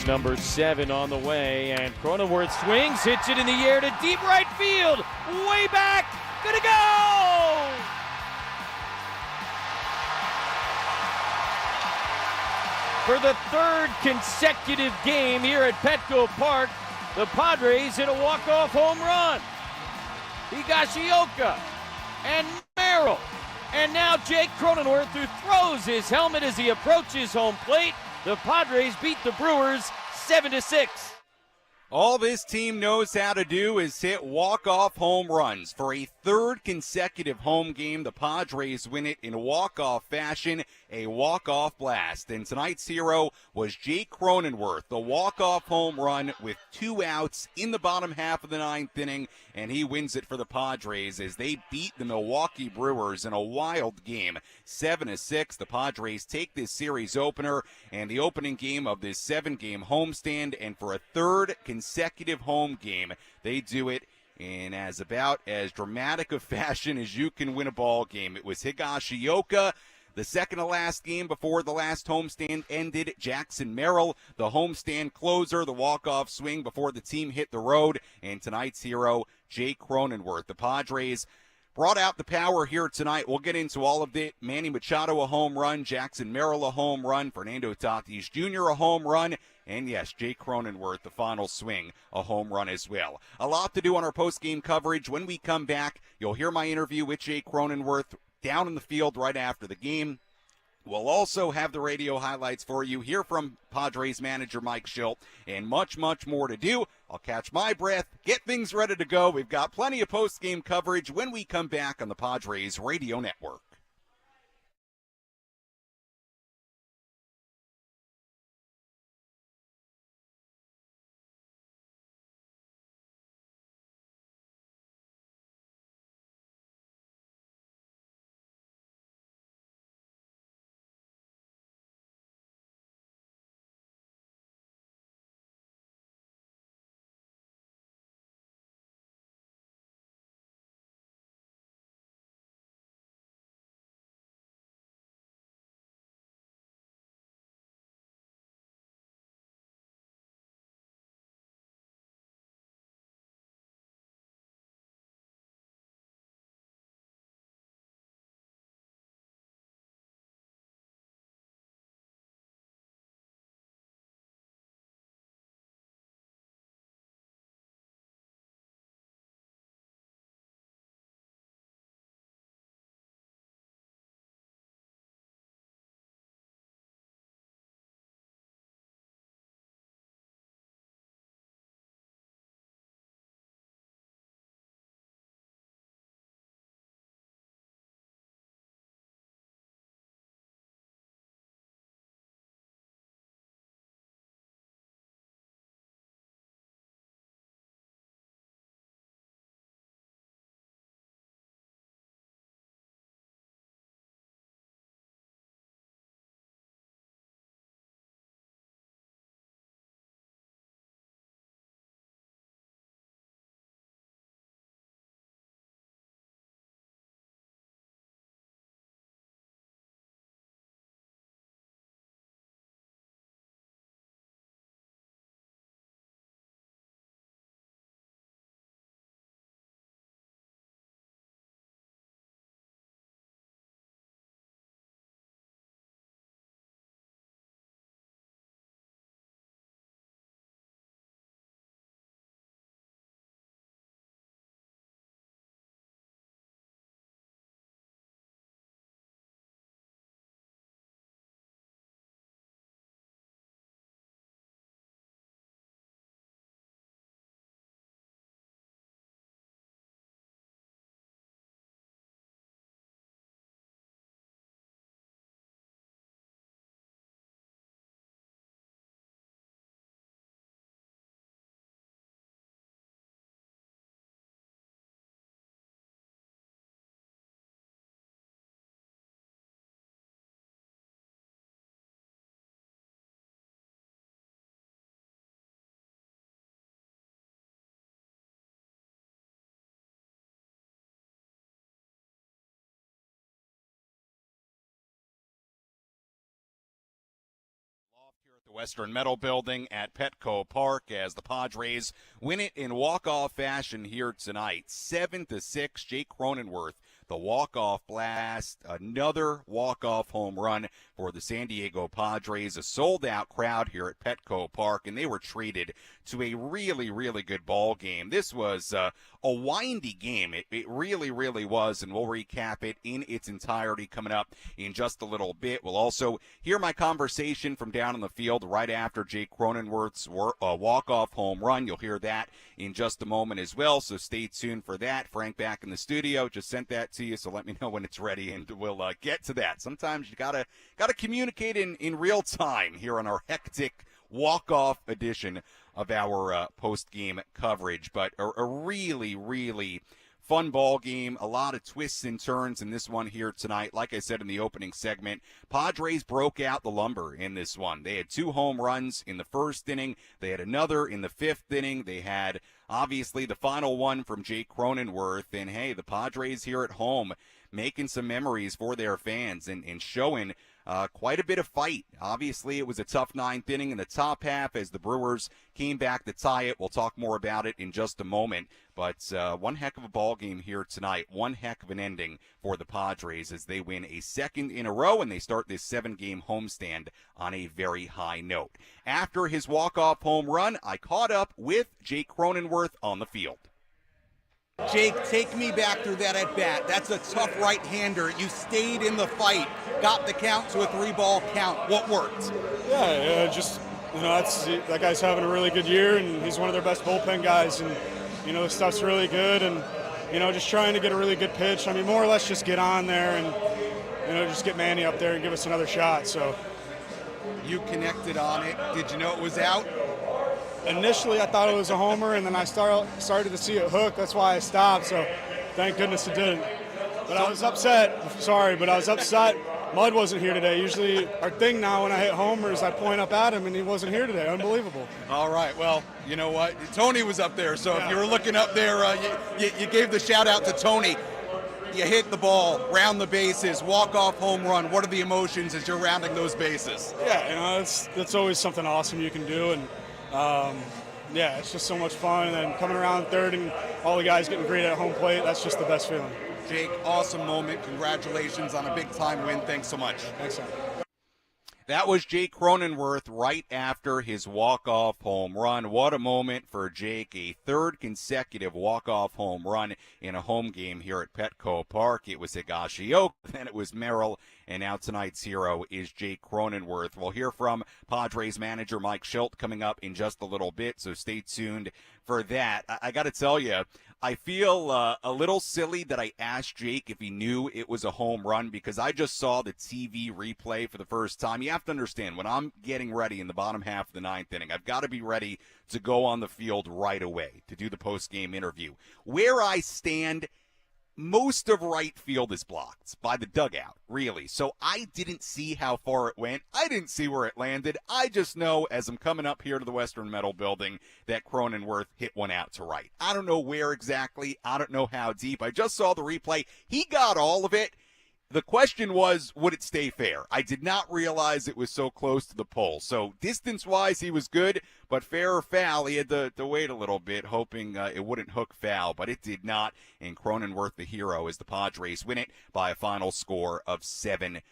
Pitch number 7 on the way, and Cronenworth swings, hits it in the air to deep right field. Way back, gonna go! For the third consecutive game here at Petco Park, the Padres hit a walk-off home run. Higashioka and Merrill, and now Jake Cronenworth, who throws his helmet as he approaches home plate. The Padres beat the Brewers 7-6. All this team knows how to do is hit walk-off home runs. For a third consecutive home game, the Padres win it in walk-off fashion, a walk-off blast. And tonight's hero was Jake Cronenworth, the walk-off home run with 2 outs in the bottom half of the 9th inning, and he wins it for the Padres as they beat the Milwaukee Brewers in a wild game, 7-6. The Padres take this series opener and the opening game of this 7-game homestand, and for a third consecutive home game, they do it in about as dramatic a fashion as you can win a ball game. It was Higashioka, the second to last game before the last homestand ended. Jackson Merrill, the homestand closer, the walk-off swing before the team hit the road. And tonight's hero, Jake Cronenworth. The Padres brought out the power here tonight. We'll get into all of it. Manny Machado, a home run. Jackson Merrill, a home run. Fernando Tatis Jr., a home run. And yes, Jake Cronenworth, the final swing, a home run as well. A lot to do on our post-game coverage. When we come back, you'll hear my interview with Jake Cronenworth down in the field right after the game. We'll also have the radio highlights for you, hear from Padres manager Mike Shildt, and much, much more to do. I'll catch my breath, get things ready to go. We've got plenty of post-game coverage when we come back on the Padres Radio Network. The Western Metal Building at Petco Park as the Padres win it in walk-off fashion here tonight. 7-6, Jake Cronenworth, the walk-off blast, another walk-off home run for the San Diego Padres. A sold-out crowd here at Petco Park, and they were treated to a really, really good ball game. This was a windy game. It really, really was, and we'll recap it in its entirety coming up in just a little bit. We'll also hear my conversation from down on the field right after Jake Cronenworth's walk-off home run. You'll hear that in just a moment as well, so stay tuned for that. Frank back in the studio, just sent that to you, so let me know when it's ready, and we'll get to that. Sometimes you gotta communicate in real time here on our hectic walk-off edition of our post-game coverage. But a really, really fun ball game, a lot of twists and turns in this one here tonight. Like I said in the opening segment, Padres broke out the lumber in this one. They had 2 home runs in the first inning. They had another in the 5th inning. They had, obviously, the final one from Jake Cronenworth. And, hey, the Padres here at home making some memories for their fans and showing quite a bit of fight. Obviously, it was a tough 9th inning in the top half as the Brewers came back to tie it. We'll talk more about it in just a moment. But one heck of a ball game here tonight. One heck of an ending for the Padres as they win a 2nd in a row and they start this 7-game homestand on a very high note. After his walk-off home run, I caught up with Jake Cronenworth on the field. Jake, take me back through that at bat. That's a tough right-hander. You stayed in the fight, got the count to a 3-ball count. What worked? That guy's having a really good year, and he's one of their best bullpen guys. And the stuff's really good, and just trying to get a really good pitch. I mean, more or less, just get on there and just get Manny up there and give us another shot. So you connected on it. Did you know it was out? Initially, I thought it was a homer, and then I started to see it hook. That's why I stopped, so thank goodness it didn't. But I was upset. Sorry, but I was upset. Mud wasn't here today. Usually our thing now when I hit homers, I point up at him, and he wasn't here today. Unbelievable. All right, well, you know what? Tony was up there, so if you were looking up there, you gave the shout-out to Tony. You hit the ball, round the bases, walk-off home run. What are the emotions as you're rounding those bases? Yeah, that's always something awesome you can do, and it's just so much fun. And then coming around third and all the guys getting great at home plate, that's just the best feeling. Jake, awesome moment. Congratulations on a big-time win. Thanks so much. Thanks, Sam. That was Jake Cronenworth right after his walk-off home run. What a moment for Jake, a 3rd consecutive walk-off home run in a home game here at Petco Park. It was Higashioka, then it was Merrill, and now tonight's hero is Jake Cronenworth. We'll hear from Padres manager Mike Shildt coming up in just a little bit, so stay tuned for that. I got to tell you, I feel a little silly that I asked Jake if he knew it was a home run because I just saw the TV replay for the first time. You have to understand, when I'm getting ready in the bottom half of the 9th inning, I've got to be ready to go on the field right away to do the post-game interview. Where I stand, most of right field is blocked by the dugout, really. So I didn't see how far it went. I didn't see where it landed. I just know as I'm coming up here to the Western Metal Building that Cronenworth hit one out to right. I don't know where exactly. I don't know how deep. I just saw the replay. He got all of it. The question was, would it stay fair? I did not realize it was so close to the pole. So distance-wise, he was good, but fair or foul, he had to wait a little bit, hoping it wouldn't hook foul, but it did not. And Cronenworth, the hero, as the Padres win it by a final score of 7-6.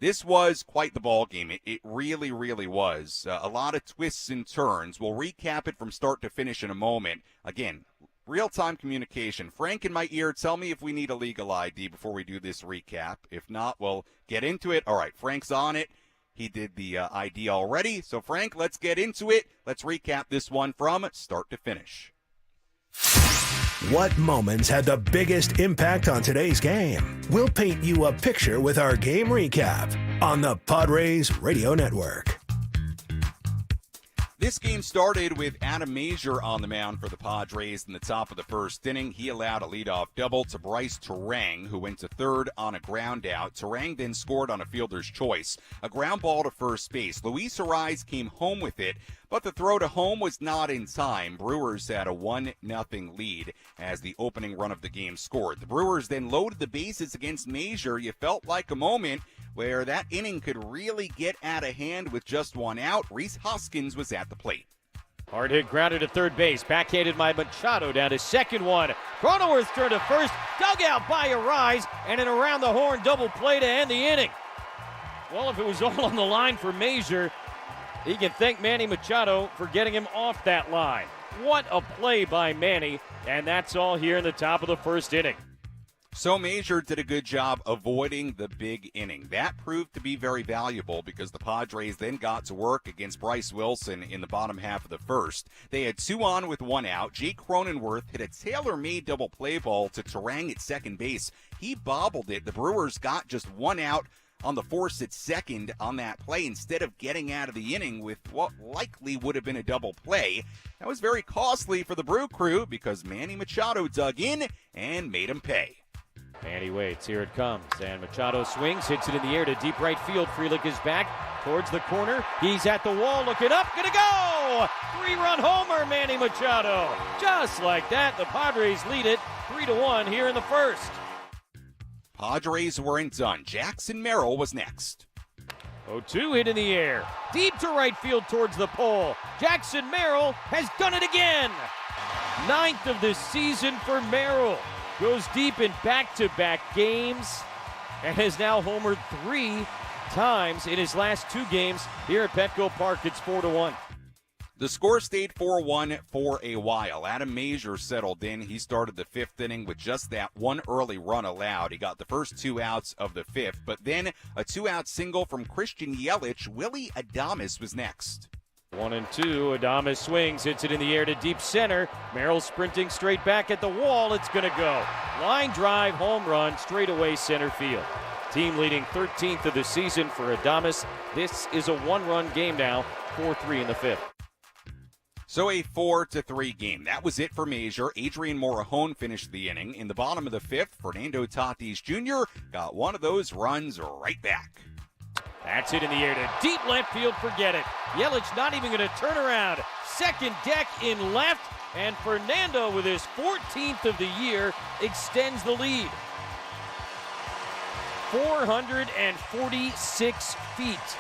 This was quite the ball game. It really, really was. A lot of twists and turns. We'll recap it from start to finish in a moment. Again, real-time communication. Frank in my ear, tell me if we need a legal ID before we do this recap. If not, we'll get into it. All right, Frank's on it. He did the ID already. So, Frank, let's get into it. Let's recap this one from start to finish. What moments had the biggest impact on today's game? We'll paint you a picture with our game recap on the Padres Radio Network. This game started with Adam Mazur on the mound for the Padres in the top of the 1st inning. He allowed a leadoff double to Bryce Terang, who went to 3rd on a ground out. Terang then scored on a fielder's choice, a ground ball to first base. Luis Ariz came home with it, but the throw to home was not in time. Brewers had a 1-0 lead as the opening run of the game scored. The Brewers then loaded the bases against Major. You felt like a moment where that inning could really get out of hand with just one out. Rhys Hoskins was at the plate. Hard hit grounded to third base. Backhanded by Machado down to second one. Cronenworth turned to first. Dug out by Arise. And an around the horn double play to end the inning. Well, if it was all on the line for Major, he can thank Manny Machado for getting him off that line. What a play by Manny. And that's all here in the top of the first inning. So Major did a good job avoiding the big inning. That proved to be very valuable because the Padres then got to work against Bryce Wilson in the bottom half of the first. They had 2 on with 1 out. Jake Cronenworth hit a tailor-made double play ball to Turang at second base. He bobbled it. The Brewers got just 1 out on the force at second on that play instead of getting out of the inning with what likely would have been a double play. That was very costly for the Brew Crew because Manny Machado dug in and made him pay. Manny waits. Here it comes. And Machado swings, hits it in the air to deep right field. Frelick is back towards the corner. He's at the wall, looking up, gonna go! 3-run homer, Manny Machado. Just like that, the Padres lead it 3-1 here in the first. Padres weren't done. Jackson Merrill was next. 0-2 hit in the air. Deep to right field towards the pole. Jackson Merrill has done it again. 9th of the season for Merrill. Goes deep in back-to-back games and has now homered 3 times in his last 2 games here at Petco Park. It's 4-1. The score stayed 4-1 for a while. Adam Major settled in. He started the 5th inning with just that 1 early run allowed. He got the first 2 outs of the 5th, but then a 2-out single from Christian Yelich. Willie Adames was next. 1-2. Adames swings, hits it in the air to deep center. Merrill sprinting straight back at the wall. It's going to go. Line drive, home run, straight away center field. Team leading 13th of the season for Adames. This is a 1-run game now, 4-3 in the 5th. So a 4-3 game. That was it for Major. Adrian Morejon finished the inning. In the bottom of the 5th, Fernando Tatis Jr. got one of those runs right back. That's it in the air to deep left field. Forget it. Yelich not even going to turn around. Second deck in left. And Fernando, with his 14th of the year, extends the lead. 446 feet.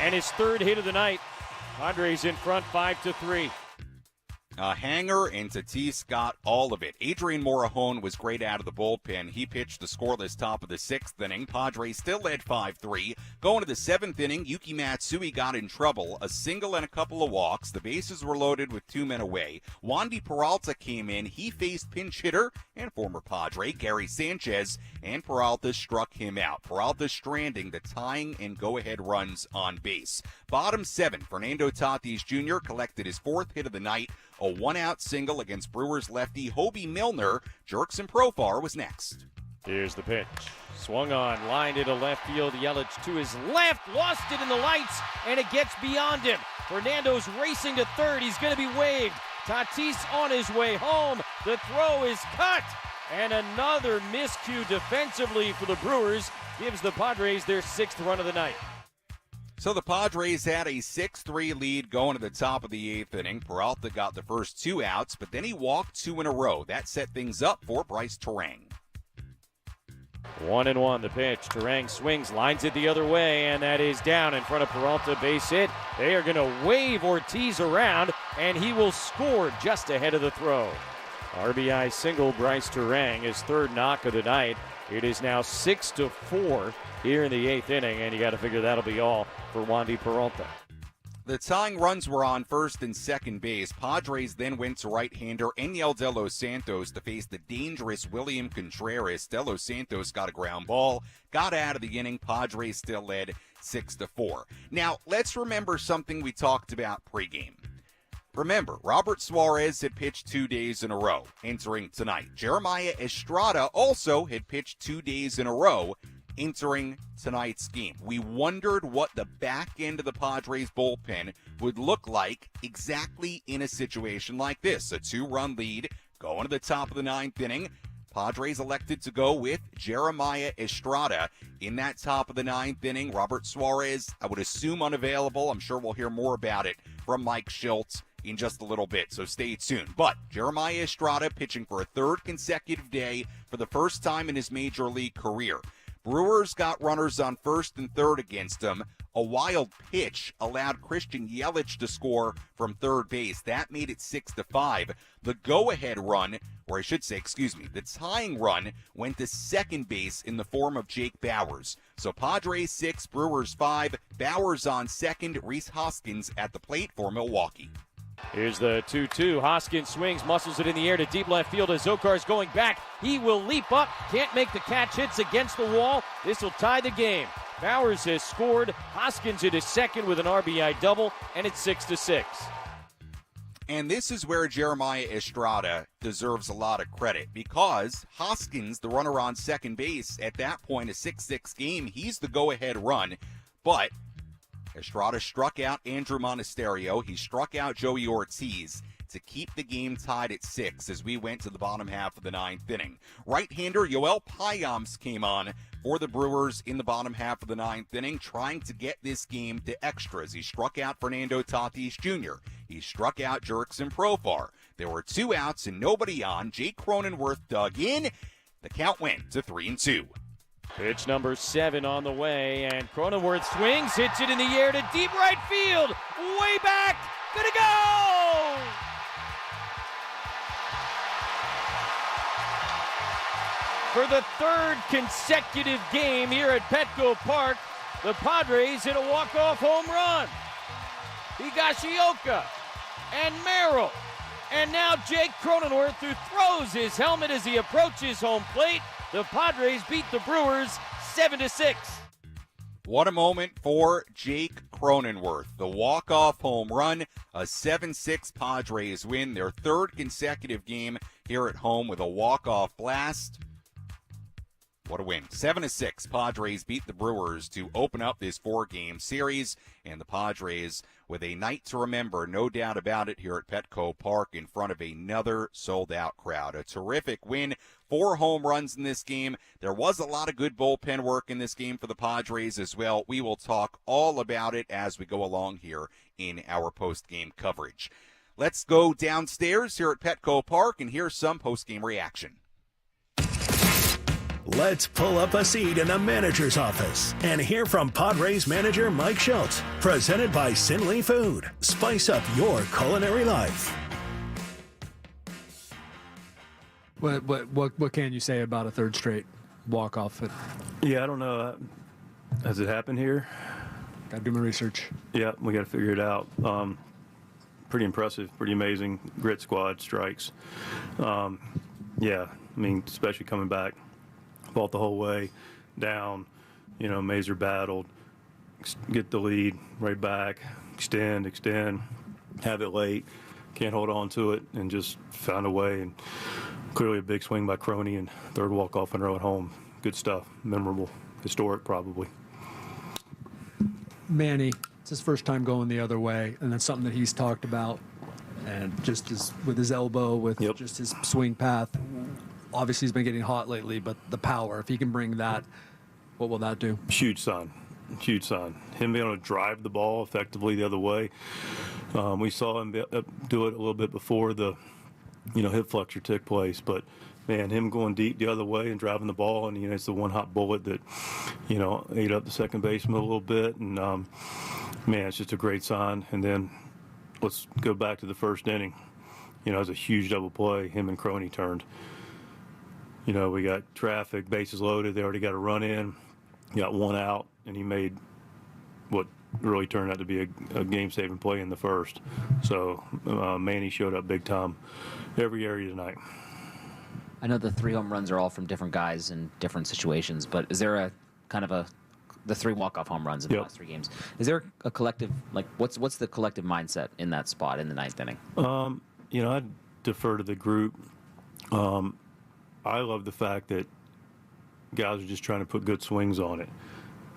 And his 3rd hit of the night. Padres in front 5-3. A hanger, and Tatis got all of it. Adrian Morejon was great out of the bullpen. He pitched the scoreless top of the 6th inning. Padres still led 5-3. Going to the 7th inning, Yuki Matsui got in trouble. A single and a couple of walks. The bases were loaded with 2 men away. Wandy Peralta came in. He faced pinch hitter and former Padre Gary Sanchez, and Peralta struck him out. Peralta stranding the tying and go-ahead runs on base. Bottom 7, Fernando Tatis Jr. collected his 4th hit of the night. A 1-out single against Brewers lefty Hobie Milner. Jerkson Profar was next. Here's the pitch. Swung on, lined into left field. Yelich to his left, lost it in the lights, and it gets beyond him. Fernando's racing to third. He's going to be waved. Tatis on his way home. The throw is cut. And another miscue defensively for the Brewers gives the Padres their 6th run of the night. So the Padres had a 6-3 lead going to the top of the 8th inning. Peralta got the first 2 outs, but then he walked 2 in a row. That set things up for Bryce Turang. 1-1 the pitch. Turang swings, lines it the other way, and that is down in front of Peralta. Base hit. They are going to wave Ortiz around, and he will score just ahead of the throw. RBI single, Bryce Turang, his 3rd knock of the night. It is now 6-4 here in the 8th inning, and you got to figure that'll be all for Wandy Peralta. The tying runs were on first and second base. Padres then went to right-hander Enyel De Los Santos to face the dangerous William Contreras. De Los Santos got a ground ball, got out of the inning. Padres still led 6-4. Now, let's remember something we talked about pregame. Remember, Robert Suarez had pitched 2 days in a row entering tonight. Jeremiah Estrada also had pitched 2 days in a row entering tonight's game. We wondered what the back end of the Padres bullpen would look like exactly in a situation like this. A 2-run lead going to the top of the 9th inning. Padres elected to go with Jeremiah Estrada in that top of the ninth inning. Robert Suarez, I would assume unavailable. I'm sure we'll hear more about it from Mike Shildt in just a little bit, so stay tuned. But Jeremiah Estrada pitching for a third consecutive day for the first time in his major league career. Brewers got runners on first and third against him. A wild pitch allowed Christian Yelich to score from third base. That made it 6-5. The go-ahead run, or I should say, the tying run went to second base in the form of Jake Bauers. So Padres 6, Brewers 5, Bauers on second, Rhys Hoskins at the plate for Milwaukee. Here's the 2-2. Hoskins swings, muscles it in the air to deep left field as Zokar's going back. He will leap up, can't make the catch, hits against the wall. This will tie the game. Bauers has scored. Hoskins at his second with an RBI double, and it's 6-6. And this is where Jeremiah Estrada deserves a lot of credit, because Hoskins, the runner on second base, at that point, a 6-6 game, he's the go-ahead run. But Estrada struck out Andrew Monasterio. He struck out Joey Ortiz to keep the game tied at 6 as we went to the bottom half of the ninth inning. Right-hander Yoel Payamps came on for the Brewers in the bottom half of the ninth inning, trying to get this game to extras. He struck out Fernando Tatis Jr. He struck out Jurickson Profar. There were 2 outs and nobody on. Jake Cronenworth dug in. The count went to 3-2. Pitch number 7 on the way, and Cronenworth swings, hits it in the air to deep right field. Way back, gonna go! For the third consecutive game here at Petco Park, the Padres hit a walk-off home run. Higashioka and Merrill, and now Jake Cronenworth, who throws his helmet as he approaches home plate. The Padres beat the Brewers 7-6. What a moment for Jake Cronenworth. The walk-off home run, a 7-6 Padres win, their third consecutive game here at home with a walk-off blast. What a win. 7-6. Padres beat the Brewers to open up this 4-game series, and the Padres with a night to remember, no doubt about it, here at Petco Park in front of another sold-out crowd. A terrific win. 4 home runs in this game. There was a lot of good bullpen work in this game for the Padres as well. We will talk all about it as we go along here in our post-game coverage. Let's go downstairs here at Petco Park and hear some post-game reaction. Let's pull up a seat in the manager's office and hear from Padres manager Mike Shildt. Presented by Sinley Food. Spice up your culinary life. What can you say about a third straight walk-off? Yeah, I don't know. Has it happened here? Got to do my research. Yeah, we got to figure it out. Pretty impressive, pretty amazing. Grit squad strikes. Yeah, I mean, especially coming back. Fought the whole way down. You know, Mazer battled. Get the lead right back. Extend. Have it late. Can't hold on to it, and just found a way. And clearly a big swing by Croney and third walk-off in a row at home. Good stuff. Memorable. Historic, probably. Manny, it's his first time going the other way, and that's something that he's talked about. And just with his elbow, with just his swing path. Obviously, he's been getting hot lately, but the power, if he can bring that, what will that do? Huge sign. Him being able to drive the ball effectively the other way. We saw him do it a little bit before the, hip flexor took place, but man, him going deep the other way and driving the ball, and it's the one hot bullet that, ate up the second baseman a little bit, and man, it's just a great sign. And then let's go back to the first inning. It was a huge double play. Him and Croney turned. We got traffic, bases loaded. They already got a run in, got 1 out, and he made what really turned out to be a game-saving play in the first. So Manny showed up big time every area tonight. I know the 3 home runs are all from different guys in different situations, but is there the 3 walk-off home runs in the last 3 games? Is there a collective, what's the collective mindset in that spot in the 9th inning? I'd defer to the group. I love the fact that guys are just trying to put good swings on it,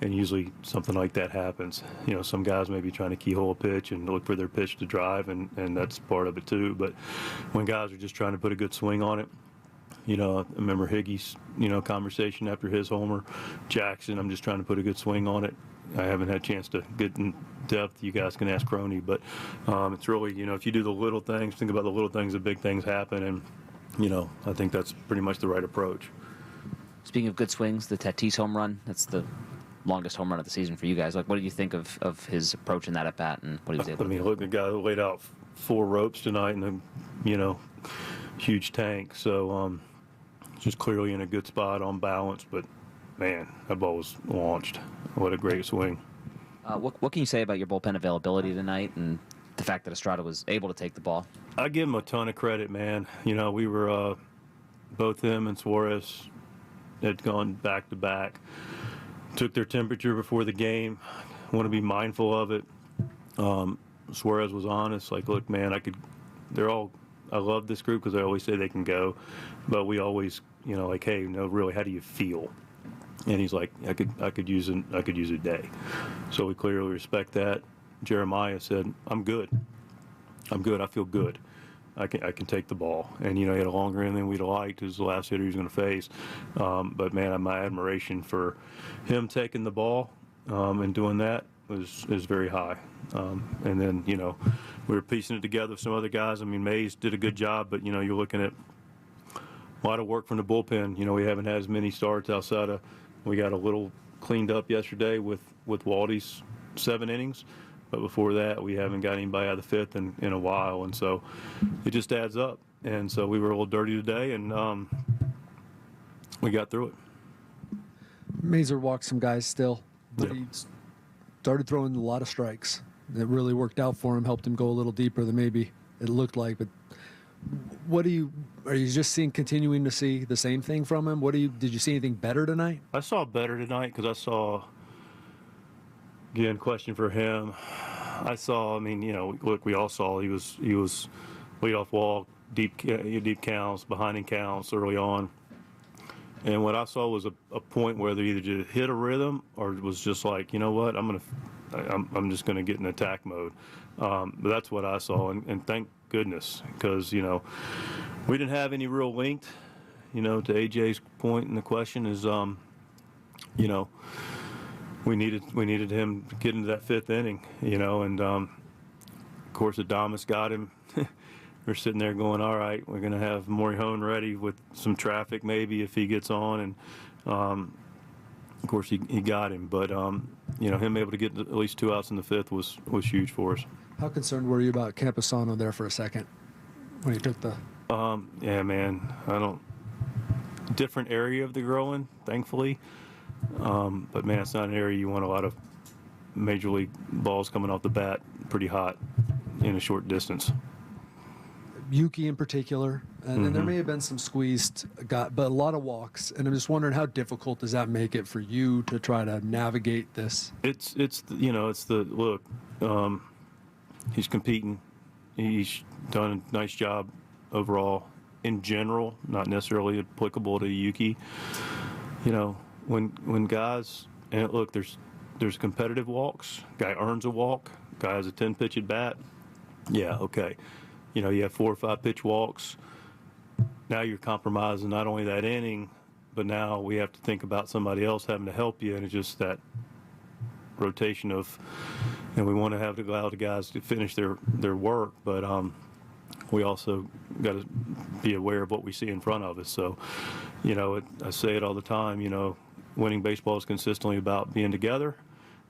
and usually something like that happens. Some guys may be trying to keyhole a pitch and look for their pitch to drive, and that's part of it too. But when guys are just trying to put a good swing on it, You know, I remember Higgie's, conversation after his homer. Jackson, I'm just trying to put a good swing on it. I haven't had a chance to get in depth. You guys can ask Crony, but it's really, if you do the little things, think about the little things, the big things happen, and, I think that's pretty much the right approach. Speaking of good swings, the Tatis home run, that's the longest home run of the season for you guys. Like, what did you think of his approach in that at bat and what he was able to do? Look, the guy laid out 4 ropes tonight in a, huge tank. So just clearly in a good spot on balance. But, man, that ball was launched. What a great swing. What can you say about your bullpen availability tonight and the fact that Estrada was able to take the ball? I give him a ton of credit, man. We were both him and Suarez had gone back-to-back. Took their temperature before the game. Want to be mindful of it. Suarez was honest. Like, look, man, I love this group because I always say they can go, but we always, hey, really, how do you feel? And he's like, I could use a day. So we clearly respect that. Jeremiah said, I'm good. I feel good. I can take the ball. And, he had a longer inning than we'd have liked. It was the last hitter he was going to face. But, man, my admiration for him taking the ball and doing that is very high. And then, we were piecing it together with some other guys. I mean, Mays did a good job, but, you're looking at a lot of work from the bullpen. We haven't had as many starts outside of – we got a little cleaned up yesterday with Waldy's 7 innings. But before that, we haven't got anybody out of the 5th in a while. And so it just adds up. And so we were a little dirty today, and we got through it. Mazer walked some guys still, but he started throwing a lot of strikes. It really worked out for him, helped him go a little deeper than maybe it looked like. But are you just continuing to see the same thing from him? Did you see anything better tonight? I saw better tonight because I saw, again, question for him. Look, we all saw he was leadoff walk, deep counts, behind in counts early on. And what I saw was a point where they either just hit a rhythm or it was just like, you know what, I'm just gonna get in attack mode. But that's what I saw, and thank goodness, because we didn't have any real length. To AJ's point in the question is, we needed him to get into that 5th inning, and of course Adames got him. We're sitting there going, all right, we're going to have Morihone ready with some traffic maybe if he gets on, and of course he got him. But him able to get at least 2 outs in the 5th was huge for us. How concerned were you about Camposano there for a second when he took the? Yeah, man, different area of the growing, thankfully. But, man, it's not an area you want a lot of major league balls coming off the bat pretty hot in a short distance. Yuki in particular, and there may have been some squeezed, but a lot of walks. And I'm just wondering, how difficult does that make it for you to try to navigate this? Look, he's competing. He's done a nice job overall in general, not necessarily applicable to Yuki. When guys, and look, there's competitive walks. Guy earns a walk. Guy has a 10-pitch at bat. Yeah, okay. You have 4 or 5 pitch walks. Now you're compromising not only that inning, but now we have to think about somebody else having to help you, and it's just that rotation of, and we want to have to allow the guys to finish their work, but we also got to be aware of what we see in front of us. So, I say it all the time, winning baseball is consistently about being together,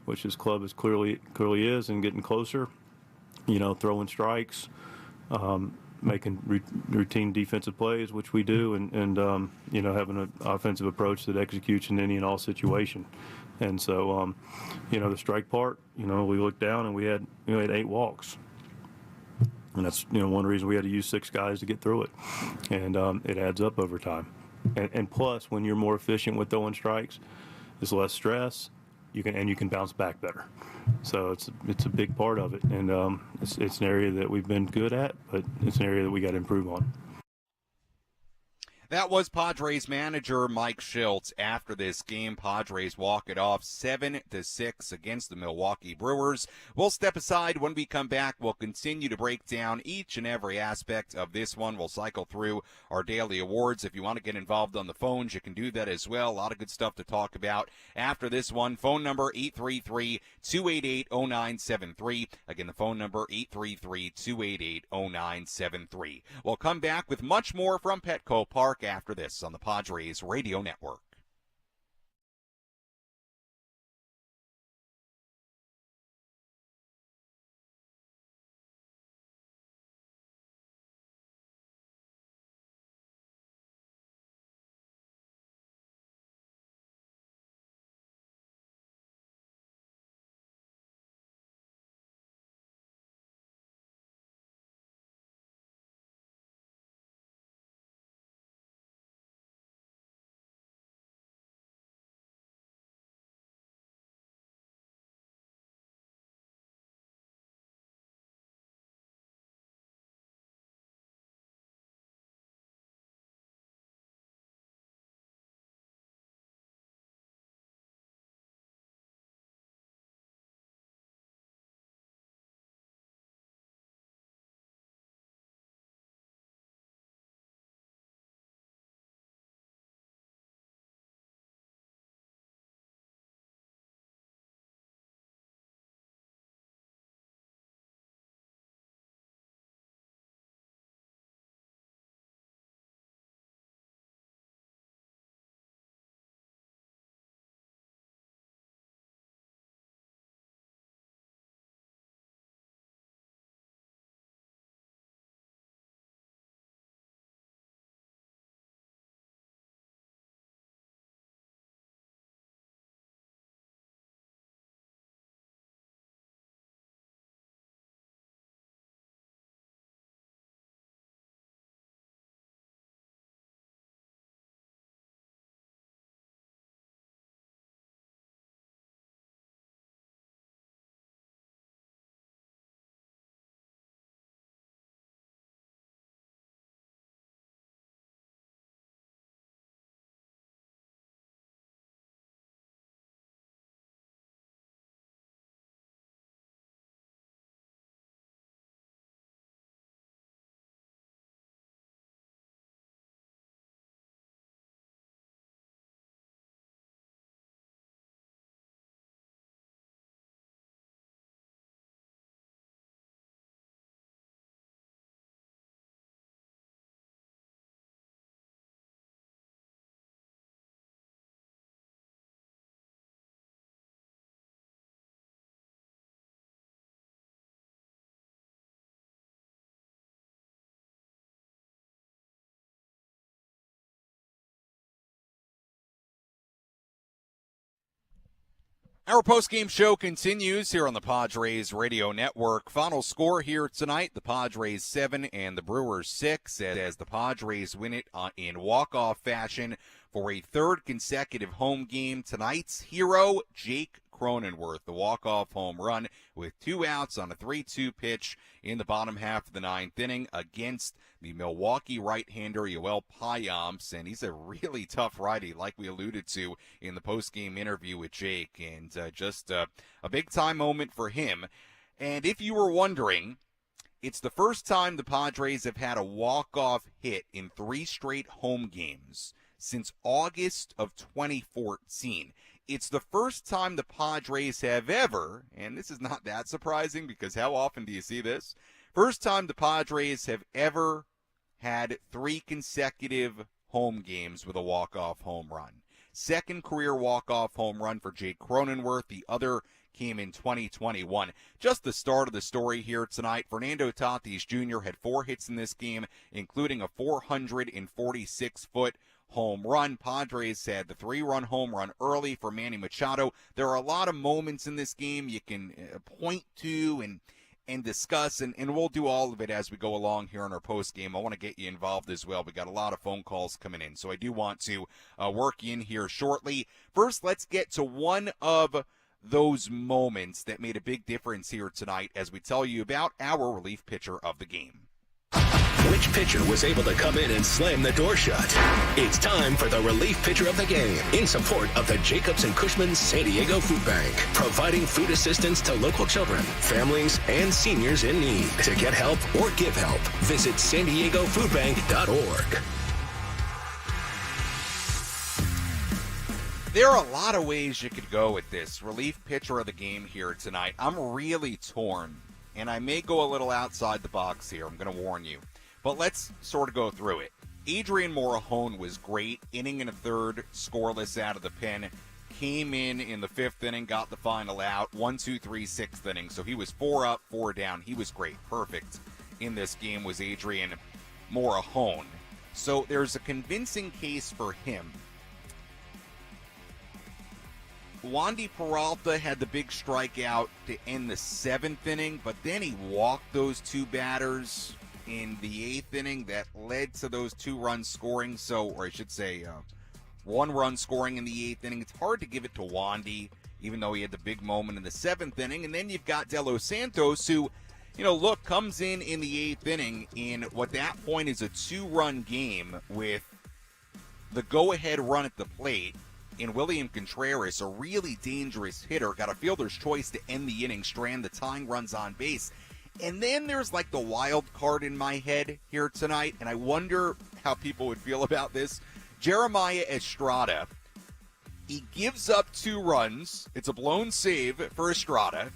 which this club is clearly is, and getting closer, throwing strikes, making routine defensive plays, which we do, and having an offensive approach that executes in any and all situation. And so, the strike part, we looked down and we had 8 walks. And that's, one reason we had to use 6 guys to get through it. And it adds up over time. And plus, when you're more efficient with throwing strikes, there's less stress. You can bounce back better. So it's a big part of it, and it's an area that we've been good at, but it's an area that we got to improve on. That was Padres manager Mike Shildt after this game. Padres walk it off 7-6 against the Milwaukee Brewers. We'll step aside. When we come back, we'll continue to break down each and every aspect of this one. We'll cycle through our daily awards. If you want to get involved on the phones, you can do that as well. A lot of good stuff to talk about after this one. Phone number 833-288-0973. Again, the phone number 833-288-0973. We'll come back with much more from Petco Park after this on the Padres Radio Network. Our postgame show continues here on the Padres Radio Network. Final score here tonight, the Padres 7 and the Brewers 6, as the Padres win it in walk-off fashion for a third consecutive home game. Tonight's hero, Jake Cronenworth, the walk-off home run with 2 outs on a 3-2 pitch in the bottom half of the ninth inning against the Milwaukee right-hander Yoel Payamps, and he's a really tough righty, like we alluded to in the post-game interview with Jake, and just a big-time moment for him. And if you were wondering, it's the first time the Padres have had a walk-off hit in 3 straight home games since August of 2014. It's the first time the Padres have ever, and this is not that surprising because how often do you see this? First time the Padres have ever had 3 consecutive home games with a walk-off home run. Second career walk-off home run for Jake Cronenworth. The other came in 2021. Just the start of the story here tonight. Fernando Tatis Jr. had 4 hits in this game, including a 446-foot home run. Padres had the 3-run home run early for Manny Machado. There are a lot of moments in this game you can point to and discuss, and we'll do all of it as we go along here in our post game. I want to get you involved as well. We got a lot of phone calls coming in, so I do want to work you in here shortly. First, let's get to one of those moments that made a big difference here tonight as we tell you about our relief pitcher of the game. Which pitcher was able to come in and slam the door shut? It's time for the relief pitcher of the game in support of the Jacobs and Cushman San Diego Food Bank, providing food assistance to local children, families, and seniors in need. To get help or give help, visit SanDiegoFoodBank.org. There are a lot of ways you could go with this relief pitcher of the game here tonight. I'm really torn, and I may go a little outside the box here. I'm going to warn you. But let's sort of go through it. Adrian Morejon was great, inning and a third, scoreless out of the pen. Came in the fifth inning, got the final out, 1, 2, 3, sixth inning. So he was 4 up, 4 down. He was great. Perfect in this game was Adrian Morejon. So there's a convincing case for him. Wandy Peralta had the big strikeout to end the seventh inning, but then he walked those two batters in the eighth inning that led to those 2 runs scoring. So, or I should say, 1 run scoring in the eighth inning. It's hard to give it to Wandy, even though he had the big moment in the seventh inning. And then you've got De Los Santos, who, comes in the eighth inning in what that point is a 2-run game with the go-ahead run at the plate. In William Contreras, a really dangerous hitter, got a fielder's choice to end the inning, strand the tying runs on base. And then there's like the wild card in my head here tonight, and I wonder how people would feel about this. Jeremiah Estrada, he gives up 2 runs. It's a blown save for Estrada.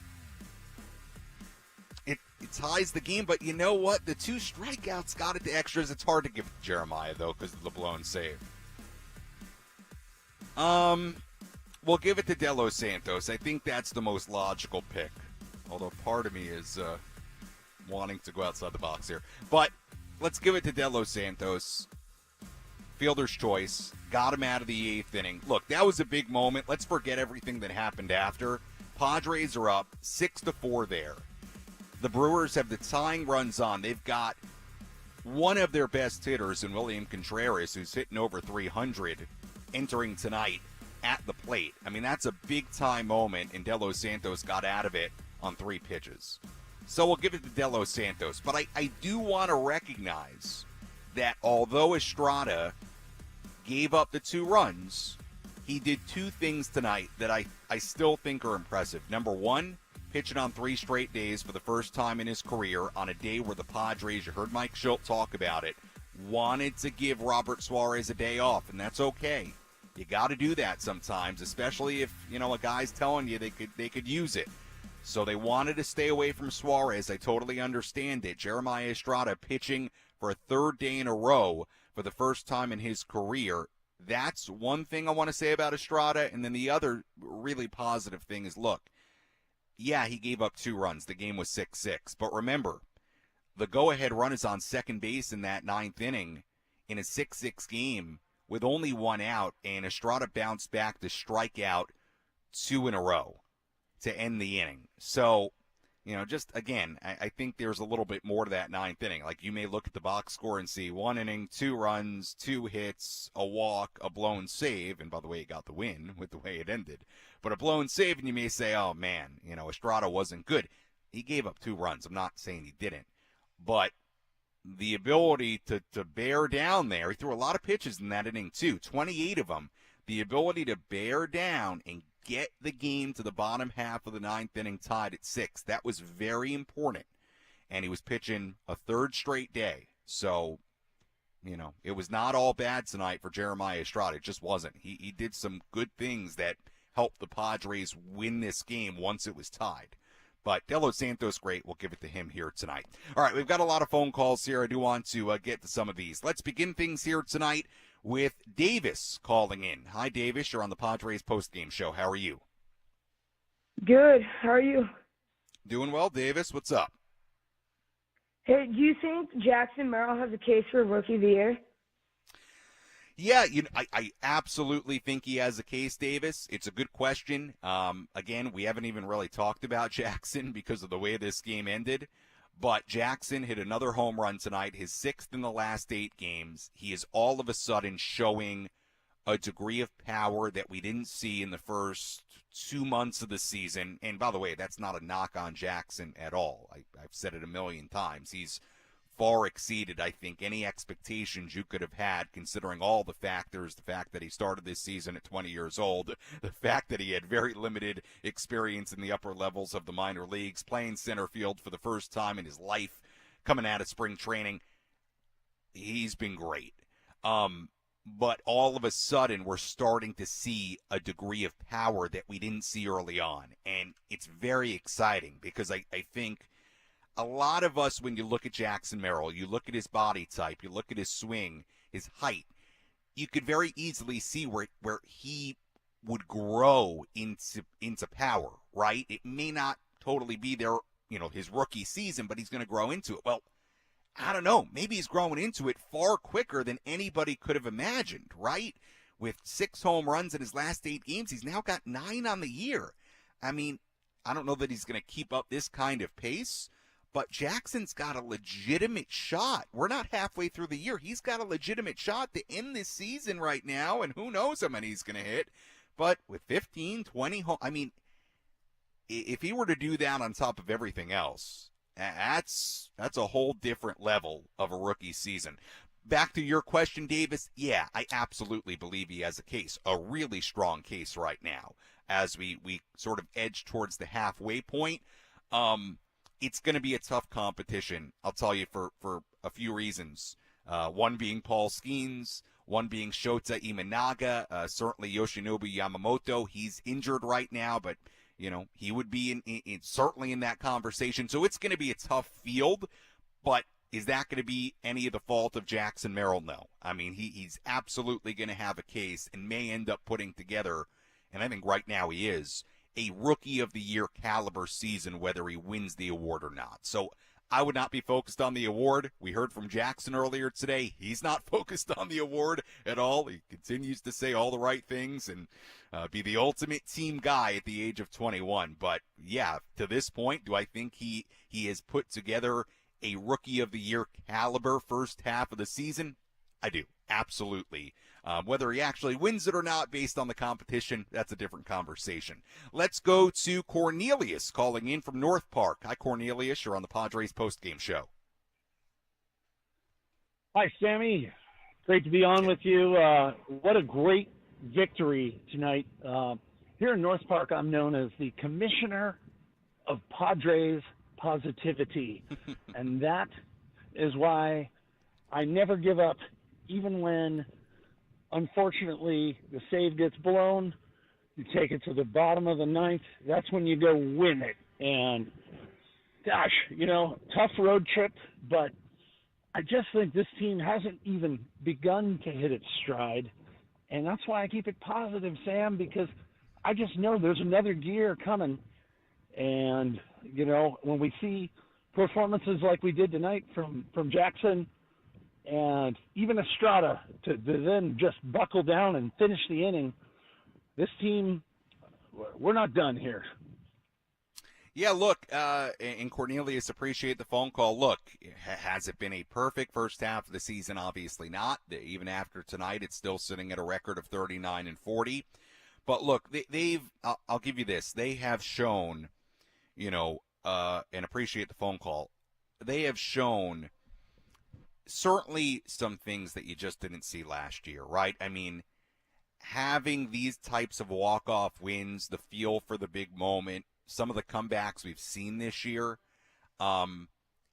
It ties the game, but you know what? The 2 strikeouts got it to extras. It's hard to give it to Jeremiah, though, because of the blown save. We'll give it to De Los Santos. I think that's the most logical pick. Although part of me is wanting to go outside the box here. But let's give it to De Los Santos. Fielder's choice. Got him out of the eighth inning. Look, that was a big moment. Let's forget everything that happened after. Padres are up 6-4 there. The Brewers have the tying runs on. They've got one of their best hitters in William Contreras, who's hitting over 300. Entering tonight at the plate. I mean, that's a big-time moment, and De Los Santos got out of it on 3 pitches. So we'll give it to De Los Santos. But I do want to recognize that although Estrada gave up the 2 runs, he did 2 things tonight that I still think are impressive. Number 1, pitching on 3 straight days for the first time in his career on a day where the Padres, you heard Mike Shildt talk about it, wanted to give Robert Suarez a day off, and that's okay. You got to do that sometimes, especially if, a guy's telling you they could use it. So they wanted to stay away from Suarez. I totally understand it. Jeremiah Estrada pitching for a 3rd day in a row for the first time in his career. That's one thing I want to say about Estrada. And then the other really positive thing is, look, yeah, he gave up 2 runs. The game was 6-6. But remember, the go-ahead run is on second base in that 9th inning in a 6-6 game with only 1 out, and Estrada bounced back to strike out 2 in a row to end the inning. So, just again, I think there's a little bit more to that 9th inning. Like, you may look at the box score and see 1 inning, 2 runs, 2 hits, a walk, a blown save, and by the way, he got the win with the way it ended. But a blown save, and you may say, oh man, Estrada wasn't good. He gave up 2 runs. I'm not saying he didn't. But the ability to bear down there, he threw a lot of pitches in that inning too, 28 of them. The ability to bear down and get the game to the bottom half of the 9th inning tied at 6, that was very important. And he was pitching a 3rd straight day. So, it was not all bad tonight for Jeremiah Estrada. It just wasn't. He did some good things that helped the Padres win this game once it was tied. But De Los Santos, great. We'll give it to him here tonight. All right, we've got a lot of phone calls here. I do want to get to some of these. Let's begin things here tonight with Davis calling in. Hi, Davis. You're on the Padres postgame show. How are you? Good. How are you? Doing well, Davis. What's up? Hey, do you think Jackson Merrill has a case for Rookie of the Year? Yeah, I absolutely think he has a case, Davis. It's a good question. Again, we haven't even really talked about Jackson because of the way this game ended. But Jackson hit another home run tonight, his 6th in the last 8 games. He is all of a sudden showing a degree of power that we didn't see in the first 2 months of the season. And by the way, that's not a knock on Jackson at all. I've said it a million times. He's far exceeded, I think, any expectations you could have had, considering all the factors, the fact that he started this season at 20 years old, the fact that he had very limited experience in the upper levels of the minor leagues, playing center field for the first time in his life, coming out of spring training. He's been great. But all of a sudden, we're starting to see a degree of power that we didn't see early on. And it's very exciting because I think a lot of us, when you look at Jackson Merrill, you look at his body type, you look at his swing, his height, you could very easily see where he would grow into power, right? It may not totally be there, his rookie season, but he's going to grow into it. Well, I don't know. Maybe he's growing into it far quicker than anybody could have imagined, right? With 6 home runs in his last 8 games, he's now got 9 on the year. I mean, I don't know that he's going to keep up this kind of pace, but Jackson's got a legitimate shot. We're not halfway through the year. He's got a legitimate shot to end this season right now, and who knows how many he's going to hit. But with 15, 20 home, I mean, if he were to do that on top of everything else, that's a whole different level of a rookie season. Back to your question, Davis. Yeah, I absolutely believe he has a case, a really strong case right now. As we sort of edge towards the halfway point, it's going to be a tough competition, I'll tell you, for a few reasons. One being Paul Skeens, one being Shota Imanaga, certainly Yoshinobu Yamamoto. He's injured right now, but he would be certainly in that conversation. So it's going to be a tough field, but is that going to be any of the fault of Jackson Merrill? No. I mean, he's absolutely going to have a case and may end up putting together, and I think right now he is, a Rookie of the Year caliber season, whether he wins the award or not. So I would not be focused on the award. We heard from Jackson earlier today. He's not focused on the award at all. He continues to say all the right things and be the ultimate team guy at the age of 21. But, yeah, to this point, do I think he has put together a Rookie of the Year caliber first half of the season? I do, absolutely. Whether he actually wins it or not based on the competition, that's a different conversation. Let's go to Cornelius calling in from North Park. Hi, Cornelius. You're on the Padres postgame show. Hi, Sammy. Great to be on with you. What a great victory tonight. Here in North Park, I'm known as the commissioner of Padres positivity, and that is why I never give up, even when, unfortunately, the save gets blown. You take it to the bottom of the ninth. That's when you go win it. And, gosh, tough road trip, but I just think this team hasn't even begun to hit its stride. And that's why I keep it positive, Sam, because I just know there's another gear coming. And, when we see performances like we did tonight from Jackson and even Estrada to then just buckle down and finish the inning, this team, we're not done here. Yeah, look, and Cornelius, appreciate the phone call. Look, has it been a perfect first half of the season? Obviously not. Even after tonight, it's still sitting at a record of 39-40. But look, I'll give you this. They have shown, and appreciate the phone call. They have shown certainly some things that you just didn't see last year, right? I mean, having these types of walk-off wins, the feel for the big moment, some of the comebacks we've seen this year,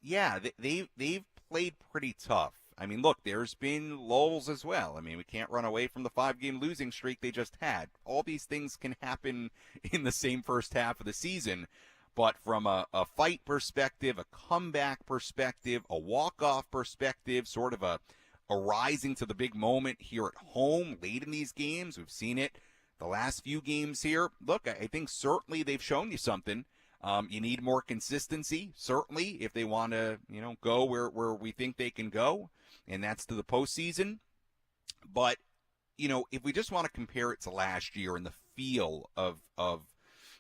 they've played pretty tough. I mean, look, there's been lulls as well. I mean, we can't run away from the 5-game losing streak they just had. All these things can happen in the same first half of the season. But from a fight perspective, a comeback perspective, a walk-off perspective, sort of a rising to the big moment here at home late in these games, we've seen it the last few games here. Look, I think certainly they've shown you something. You need more consistency, certainly, if they want to, go where we think they can go, and that's to the postseason. But, if we just want to compare it to last year and the feel of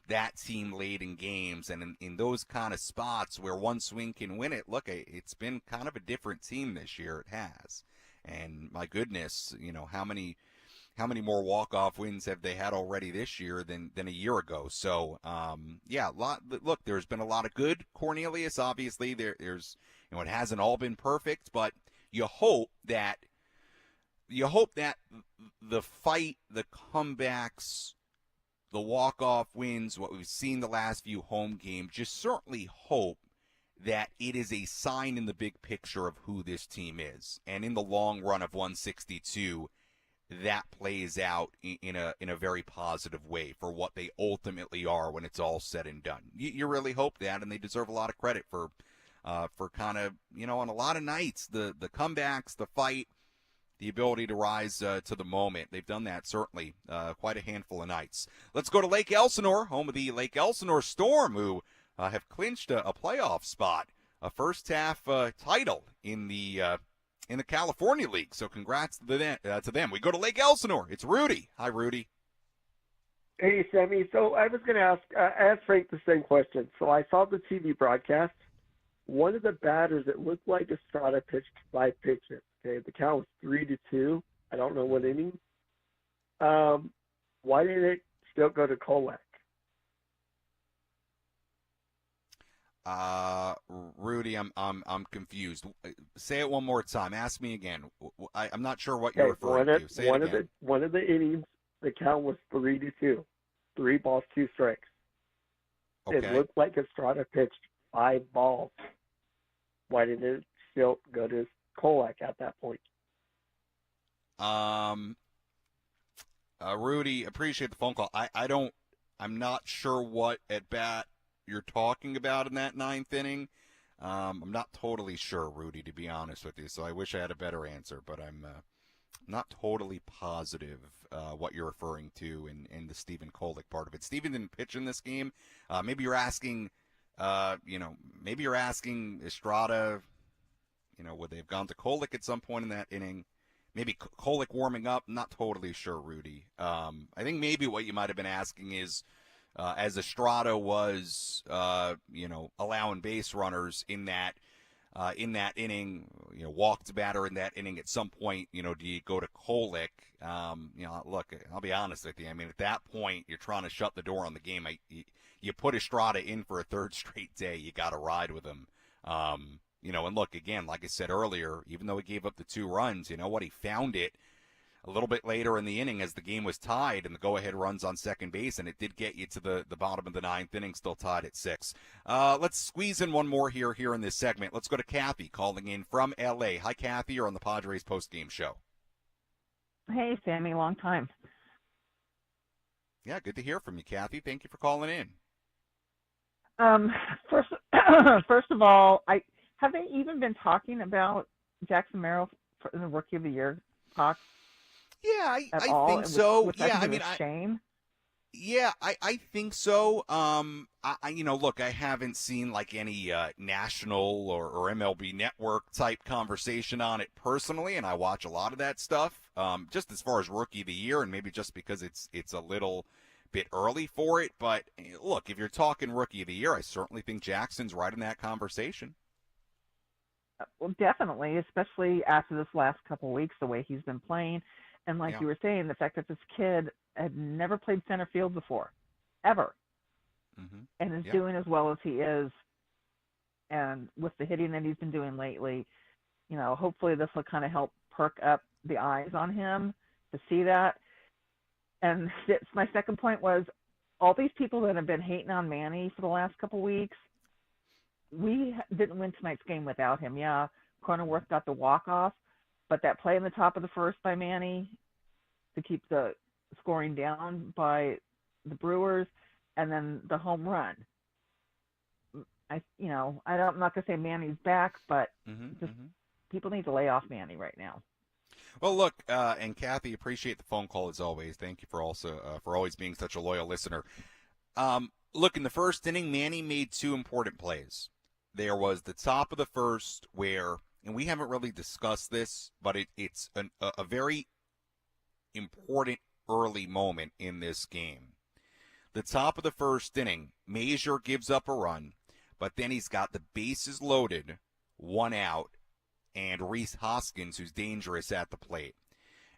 that team late in games and in those kind of spots where one swing can win it, look, it's been kind of a different team this year. It has. And my goodness, how many how many more walk-off wins have they had already this year than a year ago? So, yeah, look, there's been a lot of good Cornelius. Obviously, there's it hasn't all been perfect, but you hope that the fight, the comebacks, the walk-off wins, what we've seen the last few home games, just certainly hope that it is a sign in the big picture of who this team is. And in the long run of 162, that plays out in a very positive way for what they ultimately are when it's all said and done. You really hope that, and they deserve a lot of credit for kind of, on a lot of nights, the comebacks, the fight, the ability to rise to the moment. They've done that, certainly, quite a handful of nights. Let's go to Lake Elsinore, home of the Lake Elsinore Storm, who have clinched a playoff spot, a first-half title in the California League. So congrats to them. We go to Lake Elsinore. It's Rudy. Hi, Rudy. Hey, Sammy. So I was going to ask Frank the same question. So I saw the TV broadcast. One of the batters, it looked like Estrada pitched 5 pitches. Okay, the count was 3-2. I don't know what inning. Why did it still go to Kolek? Rudy, I'm confused. Say it one more time. Ask me again. I'm not sure what you're referring to. Say it again. One of the innings, the count was 3-2. 3 balls, 2 strikes. Okay. It looked like Estrada pitched 5 balls. Why did it still go to Kolek at that point? Rudy, appreciate the phone call. I'm not sure what at bat you're talking about in that 9th inning. I'm not totally sure, Rudy, to be honest with you. So I wish I had a better answer, but I'm not totally positive what you're referring to in the Stephen Kolek part of it. Stephen didn't pitch in this game. Maybe you're asking, maybe you're asking Estrada, would they have gone to Kolek at some point in that inning? Maybe Kolek warming up. Not totally sure, Rudy. I think maybe what you might have been asking is, as Estrada was, allowing base runners in that inning, walked batter in that inning at some point, do you go to Kolek? Look, I'll be honest with you. I mean, at that point, you're trying to shut the door on the game. You put Estrada in for a 3rd straight day. You got to ride with him. And look, again, like I said earlier, even though he gave up the 2 runs, you know what? He found it a little bit later in the inning as the game was tied and the go-ahead runs on second base, and it did get you to the bottom of the 9th inning, still tied at 6. Let's squeeze in one more here in this segment. Let's go to Kathy calling in from L.A. Hi, Kathy. You're on the Padres postgame show. Hey, Sammy. Long time. Yeah, good to hear from you, Kathy. Thank you for calling in. First of all, have they even been talking about Jackson Merrill in the Rookie of the Year talk? Yeah, I think so. Shame. Yeah, I think so. Look, I haven't seen like any national or MLB Network type conversation on it personally, and I watch a lot of that stuff. Just as far as Rookie of the Year, and maybe just because it's a little bit early for it. But look, if you're talking Rookie of the Year, I certainly think Jackson's right in that conversation. Well, definitely, especially after this last couple of weeks, the way he's been playing. And like you were saying, the fact that this kid had never played center field before, ever, and is doing as well as he is, and with the hitting that he's been doing lately, hopefully this will kind of help perk up the eyes on him to see that. And my second point was, all these people that have been hating on Manny for the last couple of weeks, we didn't win tonight's game without him. Yeah, Cronenworth got the walk-off, but that play in the top of the 1st by Manny to keep the scoring down by the Brewers, and then the home run. I'm not going to say Manny's back, but people need to lay off Manny right now. Well, look, and Kathy, appreciate the phone call as always. Thank you for always being such a loyal listener. Look, in the 1st inning, Manny made 2 important plays. There was the top of the 1st where, and we haven't really discussed this, but it's a very important early moment in this game. The top of the 1st inning, Mazur gives up a run, but then he's got the bases loaded, 1 out, and Rhys Hoskins, who's dangerous at the plate.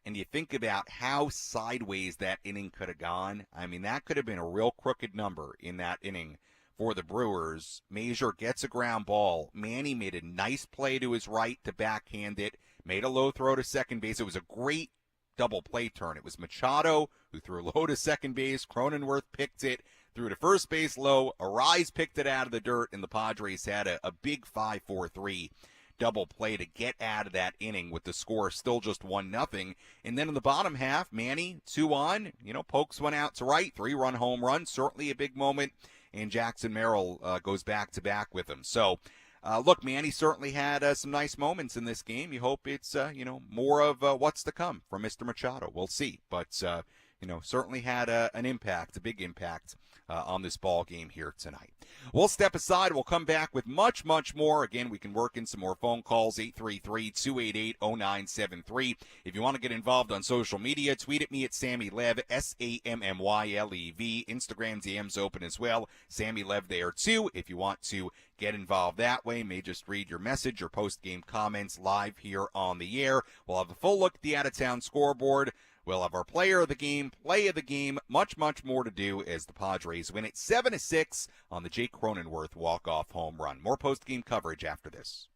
and you think about how sideways that inning could have gone, I mean, that could have been a real crooked number in that inning for the Brewers. Major gets a ground ball. Manny made a nice play to his right to backhand it, made a low throw to second base. It was a great double play turn. It was Machado who threw low to second base. Cronenworth picked it, threw to first base low. Arise picked it out of the dirt, and the Padres had a big 5-4-3 double play to get out of that inning with the score still just 1-0. And then in the bottom half, Manny, 2 on, pokes one out to right, 3-run home run, certainly a big moment, and Jackson Merrill goes back-to-back with him. So, look, Manny certainly had some nice moments in this game. You hope it's, more of what's to come from Mr. Machado. We'll see. But, certainly had an impact, a big impact on this ball game here tonight. We'll step aside. We'll come back with much, much more. Again, we can work in some more phone calls, 833-288-0973. If you want to get involved on social media, tweet at me at Sammy Lev, SAMMYLEV. Instagram DM's open as well. Sammy Lev there, too. If you want to get involved that way, may just read your message or post-game comments live here on the air. We'll have a full look at the out-of-town scoreboard. We'll have our player of the game, play of the game, much, much more to do as the Padres win it 7-6 on the Jake Cronenworth walk-off home run. More post-game coverage after this.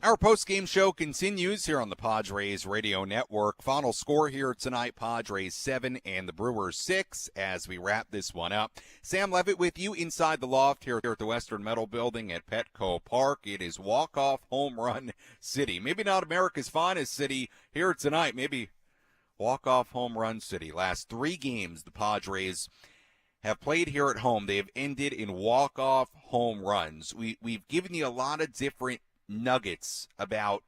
Our post-game show continues here on the Padres Radio Network. Final score here tonight, Padres 7 and the Brewers 6 as we wrap this one up. Sam Levitt with you inside the loft here at the Western Metal Building at Petco Park. It is walk-off home run city. Maybe not America's finest city here tonight. Maybe walk-off home run city. Last 3 games the Padres have played here at home. They have ended in walk-off home runs. We've given you a lot of different nuggets about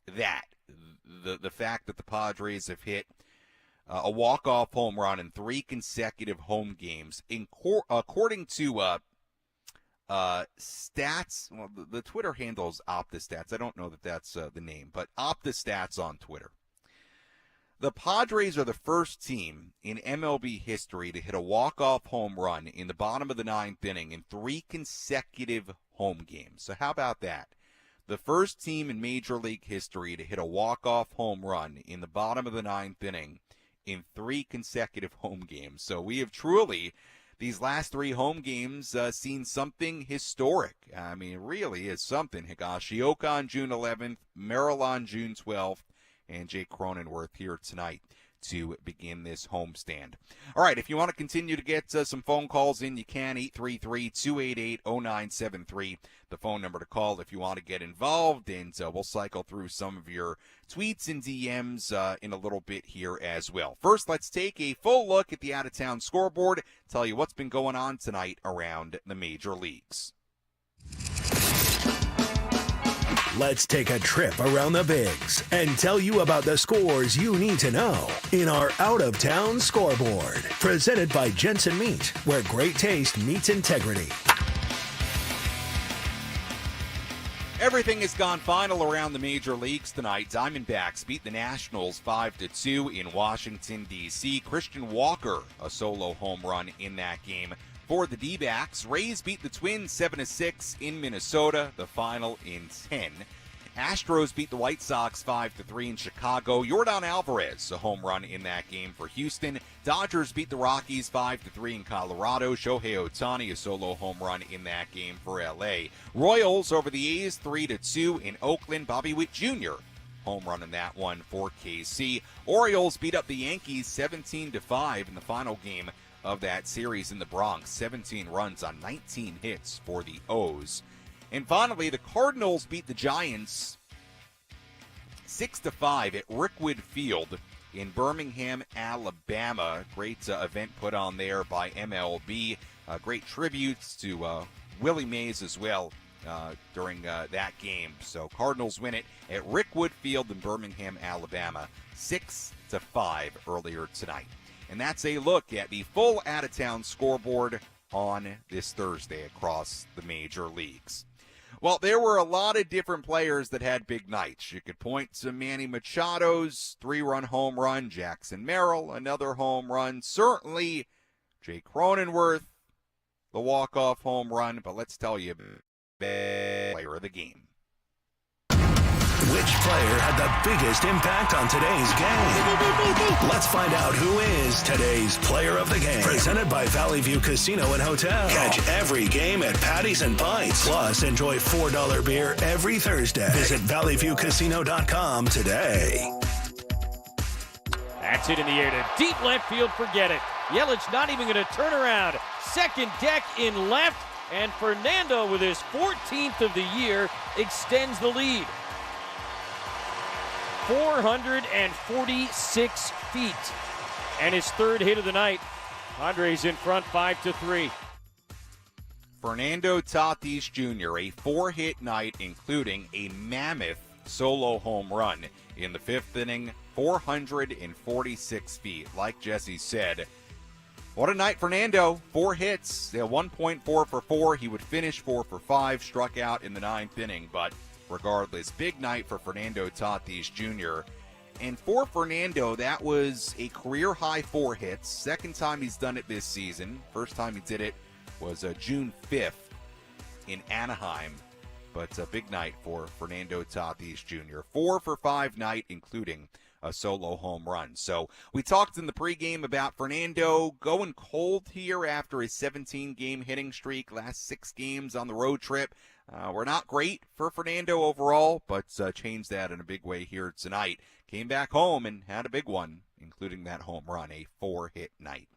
that. The fact that the Padres have hit a walk-off home run in 3 consecutive home games. According to Stats, well, the Twitter handle is OptaStats. I don't know that that's the name, but OptaStats on Twitter. The Padres are the first team in MLB history to hit a walk-off home run in the bottom of the ninth inning in 3 consecutive home games. So how about that? The first team in Major League history to hit a walk-off home run in the bottom of the ninth inning in 3 consecutive home games. So we have truly, these last 3 home games, seen something historic. I mean, it really is something. Higashioka on June 11th, Merrill on June 12th, and Jake Cronenworth here tonight to begin this homestand. All right, if you want to continue to get some phone calls in, you can, 833-288-0973, the phone number to call if you want to get involved, and we'll cycle through some of your tweets and DMs in a little bit here as well. First, let's take a full look at the out-of-town scoreboard, tell you what's been going on tonight around the major leagues. Let's take a trip around the Bigs and tell you about the scores you need to know in our out-of-town scoreboard. Presented by Jensen Meat, where great taste meets integrity. Everything has gone final around the major leagues tonight. Diamondbacks beat the Nationals 5-2 in Washington, D.C. Christian Walker, a solo home run in that game. For the D-backs, Rays beat the Twins 7-6 in Minnesota, the final in 10. Astros beat the White Sox 5-3 in Chicago. Yordan Alvarez, a home run in that game for Houston. Dodgers beat the Rockies 5-3 in Colorado. Shohei Ohtani, a solo home run in that game for L.A. Royals over the A's 3-2 in Oakland. Bobby Witt Jr., home run in that one for KC. Orioles beat up the Yankees 17-5 in the final game of that series in the Bronx. 17 runs on 19 hits for the O's. And finally, the Cardinals beat the Giants 6-5 at Rickwood Field in Birmingham, Alabama. Great event put on there by MLB. Great tributes to Willie Mays as well during that game. So Cardinals win it at Rickwood Field in Birmingham, Alabama, 6-5 earlier tonight. And that's a look at the full out-of-town scoreboard on this Thursday across the major leagues. Well, there were a lot of different players that had big nights. You could point to Manny Machado's 3-run home run, Jackson Merrill, another home run, certainly Jake Cronenworth, the walk-off home run, but let's tell you, player of the game. Which player had the biggest impact on today's game? Let's find out who is today's player of the game. Presented by Valley View Casino and Hotel. Catch every game at Patties and Pints. Plus, enjoy $4 beer every Thursday. Visit valleyviewcasino.com today. That's it in the air to deep left field. Forget it. Yelich not even going to turn around. Second deck in left, and Fernando with his 14th of the year extends the lead. 446 feet. And his third hit of the night. Padres in front 5-3. Fernando Tatis Jr., a 4-hit night, including a mammoth solo home run in the 5th inning, 446 feet. Like Jesse said, what a night, Fernando. 4 hits, 1.4 for 4. He would finish 4 for 5, struck out in the 9th inning, but regardless, big night for Fernando Tatis Jr. And for Fernando, that was a career-high 4 hits. Second time he's done it this season. First time he did it was June 5th in Anaheim. But a big night for Fernando Tatis Jr. 4 for 5 night, including a solo home run. So we talked in the pregame about Fernando going cold here after his 17-game hitting streak, last 6 games on the road trip. We're not great for Fernando overall, but changed that in a big way here tonight. Came back home and had a big one, including that home run, a 4-hit night.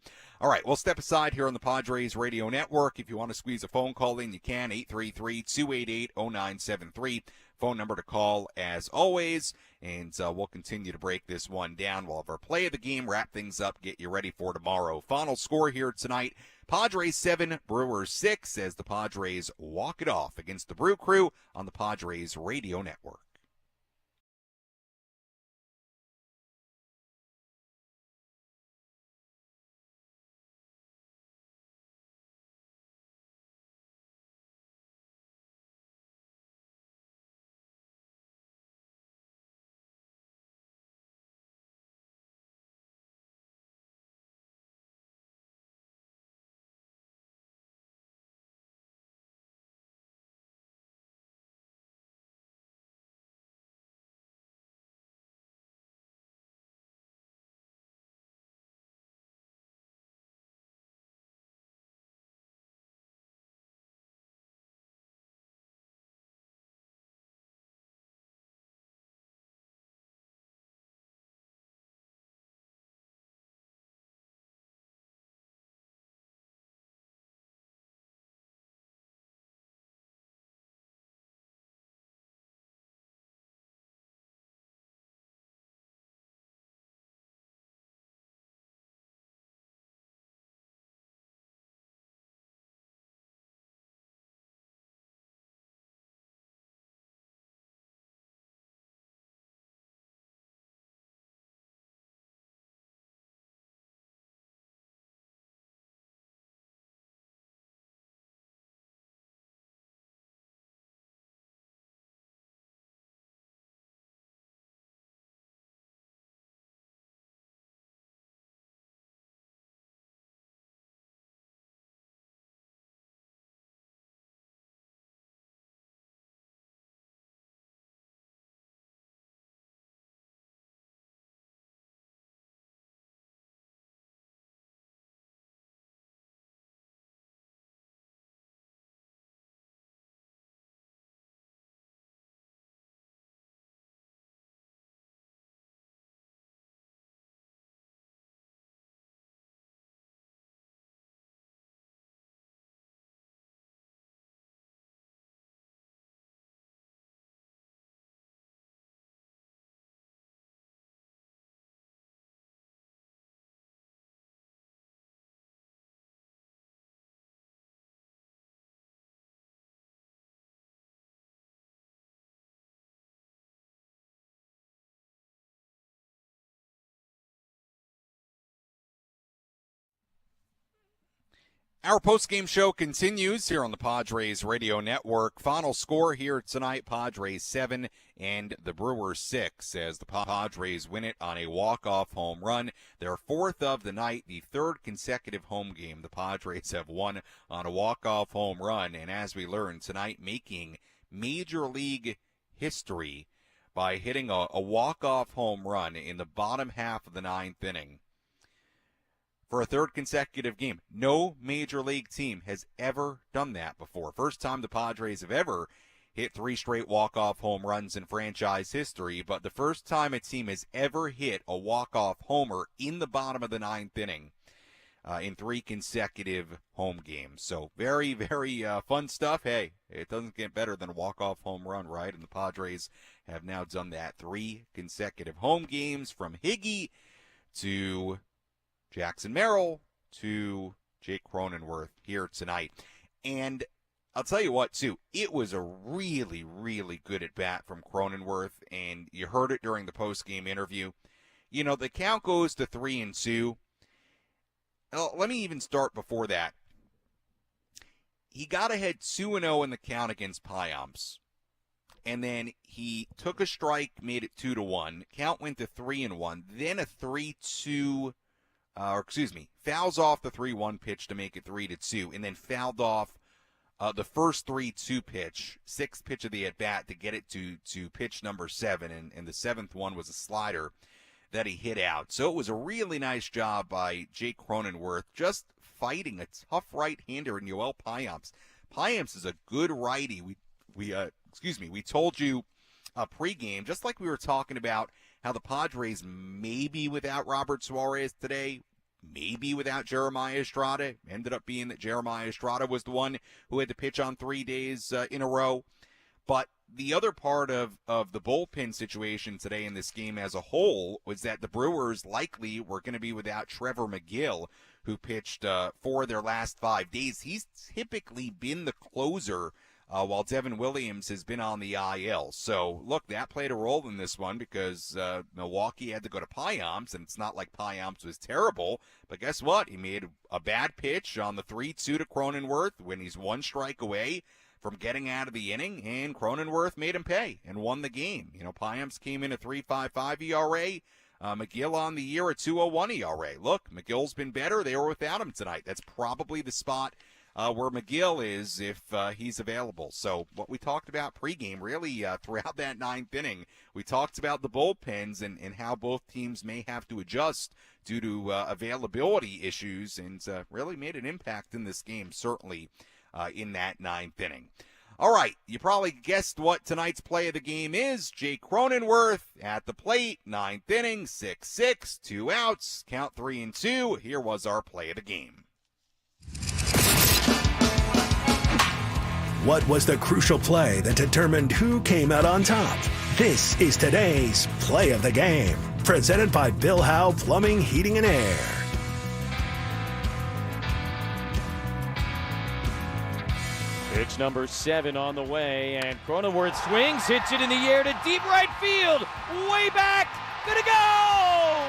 All right, we'll step aside here on the Padres Radio Network. If you want to squeeze a phone call in, you can, 833-288-0973. Phone number to call, as always, and we'll continue to break this one down. We'll have our play of the game, wrap things up, get you ready for tomorrow. Final score here tonight, Padres 7, Brewers 6, as the Padres walk it off against the Brew Crew on the Padres Radio Network. Our postgame show continues here on the Padres Radio Network. Final score here tonight, Padres 7 and the Brewers 6, as the Padres win it on a walk-off home run. Their fourth of the night, the third consecutive home game the Padres have won on a walk-off home run, and as we learned tonight, making Major League history by hitting a walk-off home run in the bottom half of the ninth inning. For a third consecutive game. No Major League team has ever done that before. First time the Padres have ever hit 3 straight walk-off home runs in franchise history, but the first time a team has ever hit a walk-off homer in the bottom of the ninth inning in 3 consecutive home games. So very, very fun stuff. Hey, it doesn't get better than a walk-off home run, right? And the Padres have now done that 3 consecutive home games, from Higgy to Jackson Merrill to Jake Cronenworth here tonight. And I'll tell you what, too, it was a really, really good at-bat from Cronenworth, and you heard it during the post-game interview. You know, the count goes to 3-2. Well, let me even start before that. He got ahead 2-0 in the count against Payamps, and then he took a strike, made it 2-1. Count went to 3-1, then a 3-2. Fouls off the 3-1 pitch to make it 3-2, and then fouled off the first 3-2 pitch, 6th pitch of the at-bat, to get it to pitch number 7, and the 7th one was a slider that he hit out. So it was a really nice job by Jake Cronenworth, just fighting a tough right-hander in Yoel Payamps. Payamps is a good righty. We told you pregame, just like we were talking about how the Padres may be without Robert Suarez today, maybe without Jeremiah Estrada. Ended up being that Jeremiah Estrada was the one who had to pitch on 3 days in a row. But the other part of the bullpen situation today in this game as a whole was that the Brewers likely were going to be without Trevor McGill, who pitched 4 of their last 5 days. He's typically been the closer while Devin Williams has been on the IL. So, look, that played a role in this one because Milwaukee had to go to Payamps, and it's not like Payamps was terrible. But guess what? He made a bad pitch on the 3-2 to Cronenworth when he's 1 strike away from getting out of the inning, and Cronenworth made him pay and won the game. You know, Payamps came in a 3.55 ERA. McGill on the year a 2.01 ERA. Look, McGill's been better. They were without him tonight. That's probably the spot where McGill is if he's available. So what we talked about pregame, really throughout that 9th inning, we talked about the bullpens and how both teams may have to adjust due to availability issues, and really made an impact in this game, certainly in that 9th inning. All right, you probably guessed what tonight's play of the game is. Jake Cronenworth at the plate, 9th inning, 6-6, 2 outs, count 3-2. Here was our play of the game. What was the crucial play that determined who came out on top? This is today's Play of the Game, presented by Bill Howe Plumbing, Heating, and Air. Pitch number 7 on the way, and Cronenworth swings, hits it in the air to deep right field, way back, gonna go!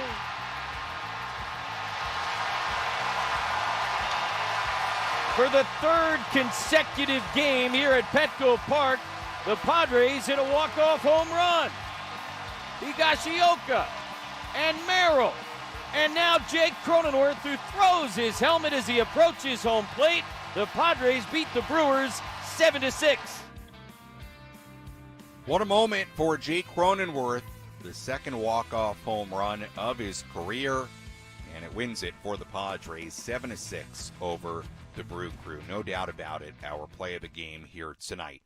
For the 3rd consecutive game here at Petco Park, the Padres hit a walk-off home run. Higashioka and Merrill, and now Jake Cronenworth, who throws his helmet as he approaches home plate. The Padres beat the Brewers 7-6. What a moment for Jake Cronenworth, the 2nd walk-off home run of his career, and it wins it for the Padres 7-6 over the Brew Crew. No doubt about it, our play of the game here tonight.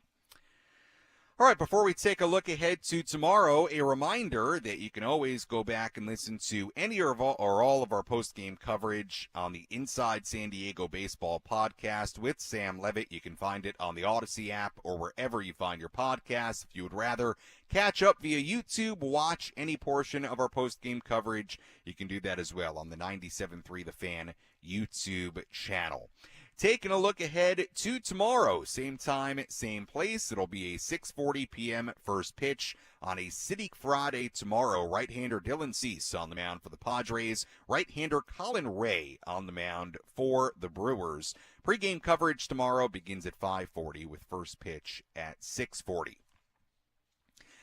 All right, before we take a look ahead to tomorrow, a reminder that you can always go back and listen to any or all of our post-game coverage on the Inside San Diego Baseball podcast with Sam Levitt. You can find it on the Odyssey app or wherever you find your podcasts. If you would rather catch up via YouTube, watch any portion of our post-game coverage, you can do that as well on the 97.3 The Fan YouTube channel. Taking a look ahead to tomorrow, same time, same place. It'll be a 6:40 p.m. first pitch on a City Friday tomorrow. Right-hander Dylan Cease on the mound for the Padres. Right-hander Colin Ray on the mound for the Brewers. Pre-game coverage tomorrow begins at 5:40 with first pitch at 6:40.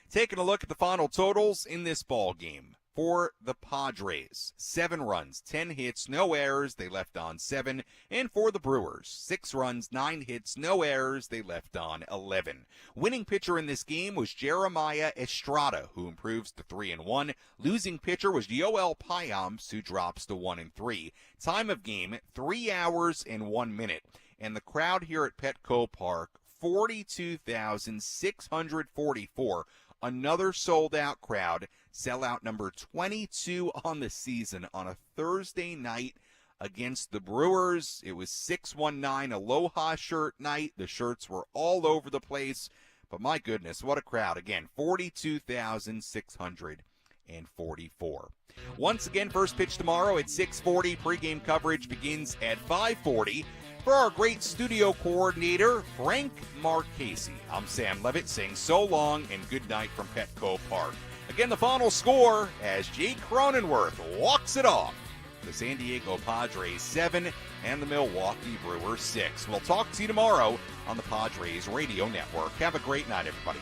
Taking a look at the final totals in this ball game. For the Padres, 7 runs, 10 hits, no errors, they left on 7. And for the Brewers, 6 runs, 9 hits, no errors, they left on 11. Winning pitcher in this game was Jeremiah Estrada, who improves to 3-1. Losing pitcher was Yoel Payamps, who drops to 1-3. Time of game, 3 hours and 1 minute. And the crowd here at Petco Park, 42,644. Another sold-out crowd. Sellout number 22 on the season on a Thursday night against the Brewers. It was 619 Aloha shirt night. The shirts were all over the place. But my goodness, what a crowd. Again, 42,644. Once again, first pitch tomorrow at 6:40. Pre-game coverage begins at 5:40. For our great studio coordinator, Frank Marchese, I'm Sam Levitt saying so long and good night from Petco Park. Again, the final score as Jake Cronenworth walks it off. The San Diego Padres 7 and the Milwaukee Brewers 6. We'll talk to you tomorrow on the Padres Radio Network. Have a great night, everybody.